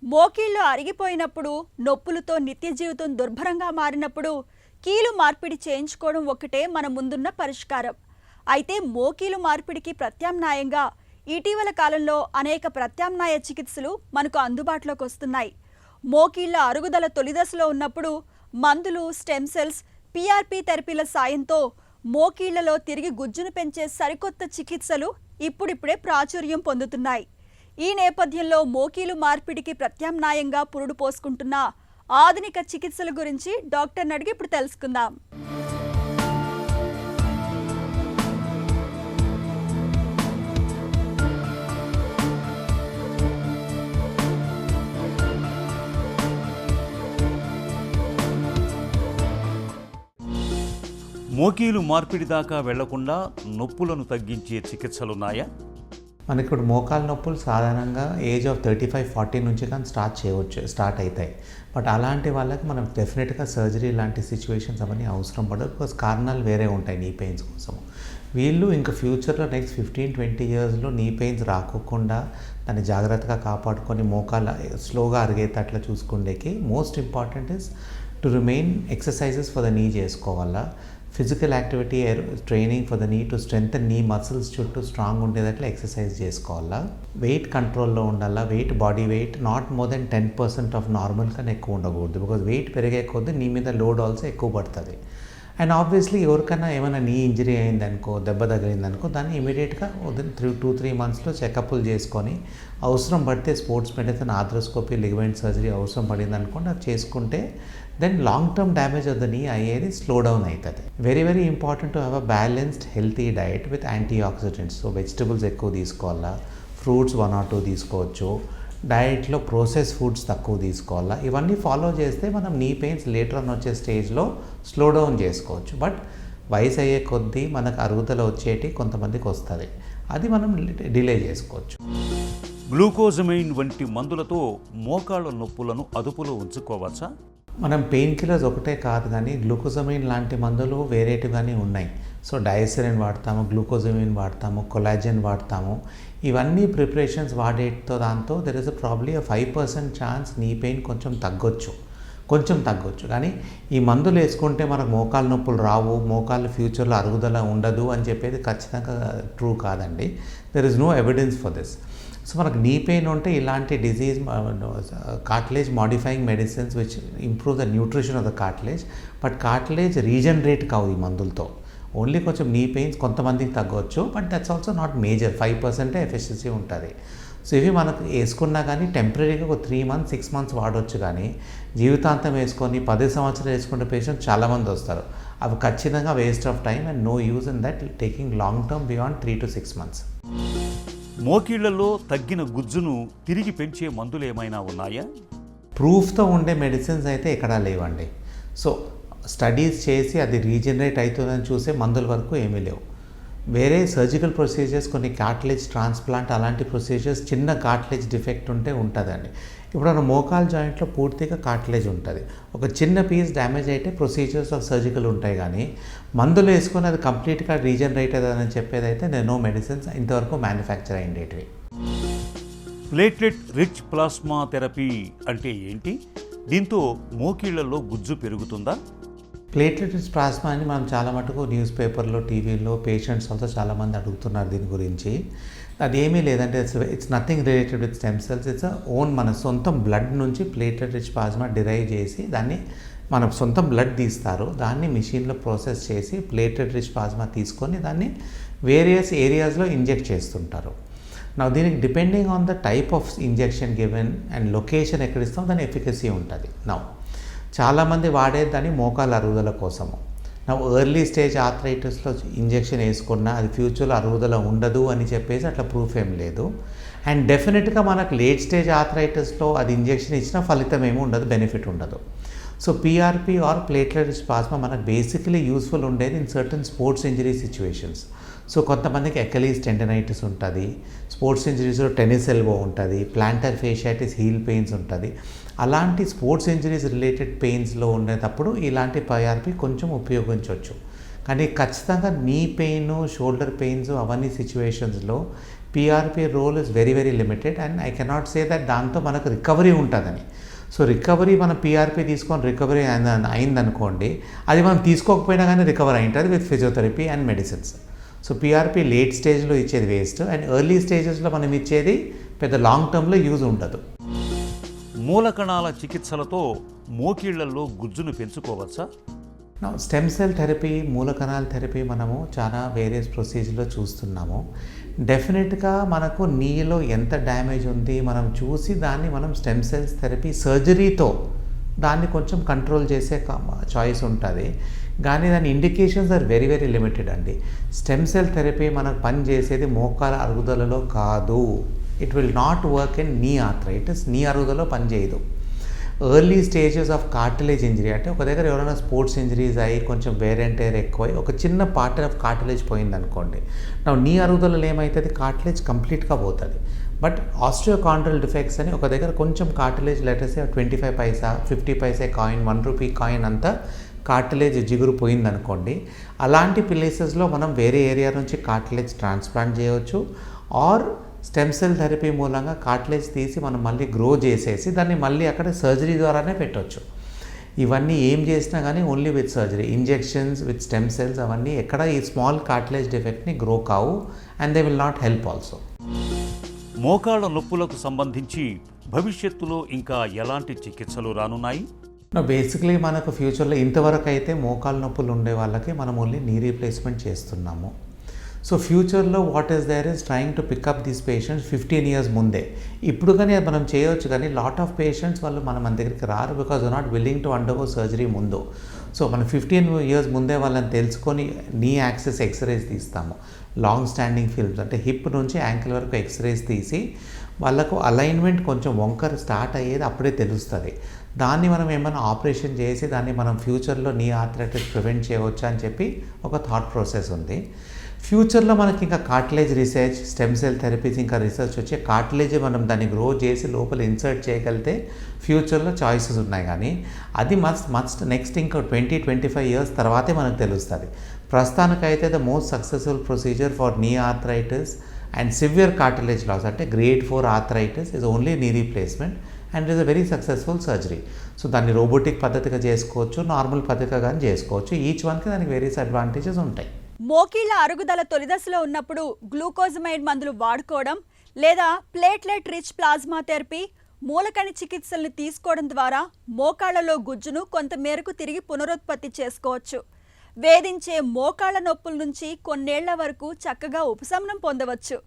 మోకీళ్లు అరిగిపోయినప్పుడు, నొప్పులతో నిత్య జీవితం దుర్భరంగా మారినప్పుడు కీలు మార్పిడి చేయించుకోవడం ఒక్కటే మన ముందున్న పరిష్కారం. అయితే మోకీలు మార్పిడికి ప్రత్యామ్నాయంగా ఇటీవల కాలంలో అనేక ప్రత్యామ్నాయ చికిత్సలు మనకు అందుబాటులోకి వస్తున్నాయి. మోకీళ్ల అరుగుదల తొలిదశలో ఉన్నప్పుడు మందులు, స్టెమ్ సెల్స్, పీఆర్పీ థెరపీల సాయంతో మోకీళ్లలో తిరిగి గుజ్జును పెంచే సరికొత్త చికిత్సలు ఇప్పుడిప్పుడే ప్రాచుర్యం పొందుతున్నాయి. ఈ నేపథ్యంలో మోకీలు మార్పిడికి ప్రత్యామ్నాయంగా పురుడు పోసుకుంటున్న ఆధునిక చికిత్సల గురించి డాక్టర్ని అడిగి ఇప్పుడు తెలుసుకుందాం. మోకీలు మార్పిడి దాకా వెళ్లకుండా నొప్పులను తగ్గించే చికిత్సలున్నాయా? మనకి ఇప్పుడు మోకాలు నొప్పులు సాధారణంగా ఏజ్ ఆఫ్ 35-40 నుంచి కానీ స్టార్ట్ అవుతాయి. బట్ అలాంటి వాళ్ళకి మనం డెఫినెట్గా సర్జరీ లాంటి సిచ్యువేషన్స్ అవన్నీ అవసరం పడదు. బికాస్ కారణాలు వేరే ఉంటాయి నీ పెయిన్స్ కోసం. వీళ్ళు ఇంకా ఫ్యూచర్లో నెక్స్ట్ 15-20 ఇయర్స్లో నీ పెయిన్స్ రాకోకుండా దాన్ని జాగ్రత్తగా కాపాడుకొని మోకాలు స్లోగా అరిగేటట్లా చూసుకుండేకి most important is to remain exercises for the knee చేసుకోవాలా. Physical activity training for the knee to strengthen knee muscles చుట్టూ స్ట్రాంగ్ ఉండేటట్లు ఎక్సర్సైజ్ చేసుకోవాలా. వెయిట్ కంట్రోల్లో ఉండాలా. Body weight not more than 10% of normal కన్నా ఎక్కువ ఉండకూడదు. బికాజ్ వెయిట్ పెరిగే కొద్దీ నీ మీద లోడ్ ఆల్సో ఎక్కువ పడుతుంది. అండ్ ఆబ్వియస్లీ ఎవరికైనా ఏమైనా నీ ఇంజరీ అయిందనుకో, దెబ్బ తగిలిందనుకో, దాన్ని ఇమీడియట్గా 2-3 మంత్స్లో చెకప్లు చేసుకొని అవసరం పడితే sports medicine, arthroscopy, ligament surgery అవసరం పడింది అనుకోండి, అది చేసుకుంటే then long term damage of the knee అయ్యేది స్లో డౌన్ అవుతుంది. Very important to have a balanced healthy diet with antioxidants. So vegetables ఎక్కువ తీసుకోవాలా, ఫ్రూట్స్ 1 or 2 తీసుకోవచ్చు, డైట్లో ప్రాసెస్ ఫుడ్స్ తక్కువ తీసుకోవాలా. ఇవన్నీ ఫాలో చేస్తే మనం నీ పెయిన్స్ లేటర్ అని వచ్చే స్టేజ్లో స్లో డౌన్ చేసుకోవచ్చు. బట్ వయసు అయ్యే కొద్దీ మనకు అరుగుదల వచ్చేటి కొంతమందికి వస్తుంది, అది మనం డిలే చేసుకోవచ్చు. గ్లూకోజమైన్ వంటి మందులతో మోకాళ్ళ నొప్పులను అదుపులో ఉంచుకోవచ్చా? మనం పెయిన్ కిల్లర్స్ ఒకటే కాదు కానీ గ్లూకోజమైన్ లాంటి మందులు వేరేటిగానే ఉన్నాయి. సో డైసెరిన్ వాడతాము, గ్లూకోజమైన్ వాడతాము, కొలాజన్ వాడతాము. ఇవన్నీ ప్రిపరేషన్స్ వాడేటితో దాంతో there is probably 5% chance knee pain కొంచెం తగ్గొచ్చు. కానీ ఈ మందులు వేసుకుంటే మనకు మోకాలు నొప్పులు రావు, మోకాళ్ళు ఫ్యూచర్లో అరుగుదల ఉండదు అని చెప్పేది ఖచ్చితంగా ట్రూ కాదండి. There is no evidence for this. So మనకు నీ పెయిన్ ఉంటే ఇలాంటి disease cartilage modifying medicines which improve the nutrition of the cartilage, but cartilage regenerate కావు ఈ మందులతో. ఓన్లీ కొంచెం నీ పెయిన్స్ కొంతమందికి తగ్గవచ్చు, but that's also not major. 5% efficiency ఉంటుంది. సో ఇవి మనకు వేసుకున్నా కానీ టెంపరీగా ఒక 3 months 6 months వాడవచ్చు. కానీ జీవితాంతం వేసుకొని 10 సంవత్సరాలు వేసుకునే పేషెంట్స్ చాలామంది వస్తారు. అవి ఖచ్చితంగా waste of time and no use in that taking long term beyond 3 to 6 months. మోకీళ్లలో తగ్గిన గుజ్జును తిరిగి పెంచే మందులు ఏమైనా ఉన్నాయా? ప్రూఫ్తో ఉండే మెడిసిన్స్ అయితే ఎక్కడా లేవండి. సో స్టడీస్ చేసి అది రీజనరేట్ అవుతుందని చూసే మందుల వరకు ఏమీ లేవు. వేరే సర్జికల్ ప్రొసీజర్స్, కొన్ని కార్టిలేజ్ ట్రాన్స్ప్లాంట్ అలాంటి ప్రొసీజర్స్ చిన్న కార్టిలేజ్ డిఫెక్ట్ ఉంటే ఉంటుందండి. ఇప్పుడు మన మోకాల్ జాయింట్లో పూర్తిగా కార్టిలేజ్ ఉంటుంది. ఒక చిన్న పీస్ డ్యామేజ్ అయితే ప్రొసీజర్స్ ఆఫ్ సర్జికల్ ఉంటాయి. కానీ మందులు వేసుకొని అది కంప్లీట్గా రీజనరేట్ అవుతుందని చెప్పేది అయితే నో మెడిసిన్స్ ఇంతవరకు మ్యానుఫ్యాక్చర్ అయ్యేటివి. ప్లేట్లెట్ రిచ్ ప్లాస్మా థెరపీ అంటే ఏంటి? దీంతో మోకీళ్లలో గుజ్జు పెరుగుతుందా? ప్లేట్లెట్ రిచ్ ప్లాస్మా అని మనం చాలా మటుకు న్యూస్ పేపర్లో, టీవీలో పేషెంట్స్ అంతా చాలామంది అడుగుతున్నారు దీని గురించి. అది ఏమీ లేదంటే it's nothing related with stem cells. Its own మన సొంతం బ్లడ్ నుంచి ప్లేట్లెట్ రిచ్ ప్లాస్మా డిరైవ్ చేసి దాన్ని మన సొంతం బ్లడ్ తీస్తారు, దాన్ని మిషన్లో ప్రాసెస్ చేసి ప్లేట్లెట్ రిచ్ ప్లాస్మా తీసుకొని దాన్ని వేరియస్ ఏరియాస్లో ఇంజెక్ట్ చేస్తుంటారు. నా దీనికి depending on the type of injection given and location ఎక్కడ ఇస్తాం దాని ఎఫికసీ ఉంటుంది. చాలామంది వాడేదాన్ని మోకాలు అరుగుదల కోసము. ఎర్లీ స్టేజ్ ఆర్థరైటిస్లో ఇంజెక్షన్ వేసుకున్నా అది ఫ్యూచర్లో అరుగుదల ఉండదు అని చెప్పేసి అట్లా ప్రూఫ్ ఏం లేదు. అండ్ డెఫినెట్గా మనకు లేట్ స్టేజ్ ఆర్థరైటిస్లో అది ఇంజెక్షన్ ఇచ్చినా ఫలితం ఏమి ఉండదు, బెనిఫిట్ ఉండదు. So PRP or platelet rich plasma మనకు బేసికలీ యూస్ఫుల్ ఉండేది in certain sports injury situations. So కొంతమందికి ఎకలీస్ టెండనైటిస్ ఉంటుంది, స్పోర్ట్స్ ఇంజరీస్లో టెన్నిస్ ఎల్బో ఉంటుంది, ప్లాంటర్ ఫేషియాటిస్ హీల్ పెయిన్స్ ఉంటుంది. అలాంటి స్పోర్ట్స్ ఇంజరీస్ రిలేటెడ్ పెయిన్స్లో ఉండేటప్పుడు ఇలాంటి పీఆర్పీ కొంచెం ఉపయోగించవచ్చు. కానీ ఖచ్చితంగా నీ పెయిన్, షోల్డర్ పెయిన్స్ అవన్నీ సిచ్యువేషన్స్లో PRP role is very very limited and I cannot say that దాంతో మనకు రికవరీ ఉంటుందని. సో రికవరీ మనం పీఆర్పీ తీసుకొని రికవరీ అయిందనుకోండి, అది మనం తీసుకోకపోయినా కానీ రికవర్ అయి ఉంటుంది with physiotherapy and medicines. So PRP late స్టేజ్లో ఇచ్చేది వేస్ట్ అండ్ ఎర్లీ స్టేజెస్లో మనం ఇచ్చేది పెద్ద లాంగ్ టర్మ్లో యూజ్ ఉండదు. మూలకణాల చికిత్సలతో మోకీళ్లలో గుజ్జును పెంచుకోవచ్చా? స్టెమ్ సెల్ థెరపీ, మూలకణాల థెరపీ మనము చాలా వేరియస్ ప్రొసీజర్లో చూస్తున్నాము. డెఫినెట్గా మనకు నీలో ఎంత డ్యామేజ్ ఉంది మనం చూసి దాన్ని మనం స్టెమ్ సెల్స్ థెరపీ సర్జరీతో దాన్ని కొంచెం కంట్రోల్ చేసే చాయిస్ ఉంటుంది. కానీ దాని indications are very very limited అండి. స్టెమ్ సెల్ థెరపీ మనకు పని చేసేది మోకాల అరుగుదలలో కాదు. It will not work in knee arthritis. Knee అరుగుదలలో పనిచేయదు. Early stages of cartilage injury అంటే ఒక దగ్గర ఎవరైనా స్పోర్ట్స్ ఇంజరీస్ అయ్యి కొంచెం వేర్ అండ్ టైర్ ఎక్కువై ఒక చిన్న పార్ట్ ఆఫ్ కార్టిలేజ్ పోయిందనుకోండి, నా నీ అరుగుదలలో ఏమవుతుంది, కార్టిలేజ్ కంప్లీట్గా పోతుంది. బట్ ఆస్ట్రియోకాండ్రల్ డిఫెక్ట్స్ అని ఒక దగ్గర కొంచెం కార్టిలేజ్ లెటర్స్ 25 పైసా 50 పైసా కాయిన్, 1 రూపీ కాయిన్ అంతా కార్టిలేజ్ జిగురు పోయిందనుకోండి, అలాంటి ప్లేసెస్లో మనం వేరే ఏరియా నుంచి కార్టిలేజ్ ట్రాన్స్ప్లాంట్ చేయవచ్చు. ఆర్ స్టెమ్ సెల్ థెరపీ మూలంగా కార్టిలేజ్ తీసి మనం మళ్ళీ గ్రో చేసేసి దాన్ని మళ్ళీ అక్కడ సర్జరీ ద్వారానే పెట్టవచ్చు. ఇవన్నీ ఏం చేసినా కానీ only with surgery, injections with stem cells అవన్నీ ఎక్కడ ఈ స్మాల్ కార్టిలేజ్ డిఫెక్ట్ని గ్రో కావు and they will not help also. మోకాళ్ళ నొప్పులకు సంబంధించి భవిష్యత్తులో ఇంకా ఎలాంటి చికిత్సలు రానున్నాయి? బేసిక్లీ మనకు ఫ్యూచర్లో ఇంతవరకు అయితే మోకాళ్ళ నొప్పులు ఉండే వాళ్ళకి మనం ఓన్లీ నీ రీప్లేస్మెంట్ చేస్తున్నాము. సో ఫ్యూచర్లో what is there is trying to pick up these patients 15 years ముందే. ఇప్పుడు కానీ మనం చేయవచ్చు, కానీ లాట్ ఆఫ్ పేషెంట్స్ వాళ్ళు మన దగ్గరికి రారు because not willing to undergo surgery ముందు. సో మనం 15 years ముందే వాళ్ళని తెలుసుకొని నీ యాక్సెస్ ఎక్స్రేస్ తీస్తాము. లాంగ్ స్టాండింగ్ ఫిల్మ్స్ అంటే హిప్ నుంచి యాంకిల్ వరకు ఎక్స్రేస్ తీసి వాళ్ళకు అలైన్మెంట్ కొంచెం వంకర స్టార్ట్ అయ్యేది అప్పుడే తెలుస్తుంది. దాన్ని మనం ఏమైనా ఆపరేషన్ చేసి దాన్ని మనం ఫ్యూచర్లో నీ ఆర్థరైటిస్ ప్రివెంట్ చేయవచ్చు అని చెప్పి ఒక థాట్ ప్రాసెస్ ఉంది. ఫ్యూచర్లో మనకి ఇంకా cartilage research, stem cell therapies ఇంకా రీసెర్చ్ వచ్చి కార్టిలేజ్ మనం దాన్ని గ్రో చేసి లోపల ఇన్సర్ట్ చేయగలిగితే ఫ్యూచర్లో చాయిసెస్ ఉన్నాయి. కానీ అది మస్ట్ నెక్స్ట్ ఇంకా 20-25 years తర్వాతే మనకు తెలుస్తుంది. ప్రస్తుతానికైతే the most successful procedure for knee arthritis and severe cartilage loss అంటే grade 4 arthritis is only knee replacement and it is a very successful surgery. So దాన్ని రోబోటిక్ పద్ధతిగా చేసుకోవచ్చు, నార్మల్ పద్ధతిగా కానీ చేసుకోవచ్చు. ఈచ్ వన్కి దానికి వేరియస్ అడ్వాంటేజెస్ ఉంటాయి. మోకీళ్ల అరుగుదల తొలిదశలో ఉన్నప్పుడు గ్లూకోజమైడ్ మందులు వాడుకోవడం లేదా ప్లేట్లెట్ రిచ్ ప్లాజ్మా థెరపీ, మూలకణ చికిత్సలను తీసుకోవడం ద్వారా మోకాళ్లలో గుజ్జును కొంతమేరకు తిరిగి పునరుత్పత్తి చేసుకోవచ్చు. వేధించే మోకాళ్ల నొప్పుల నుంచి కొన్నేళ్ల వరకు చక్కగా ఉపశమనం పొందవచ్చు.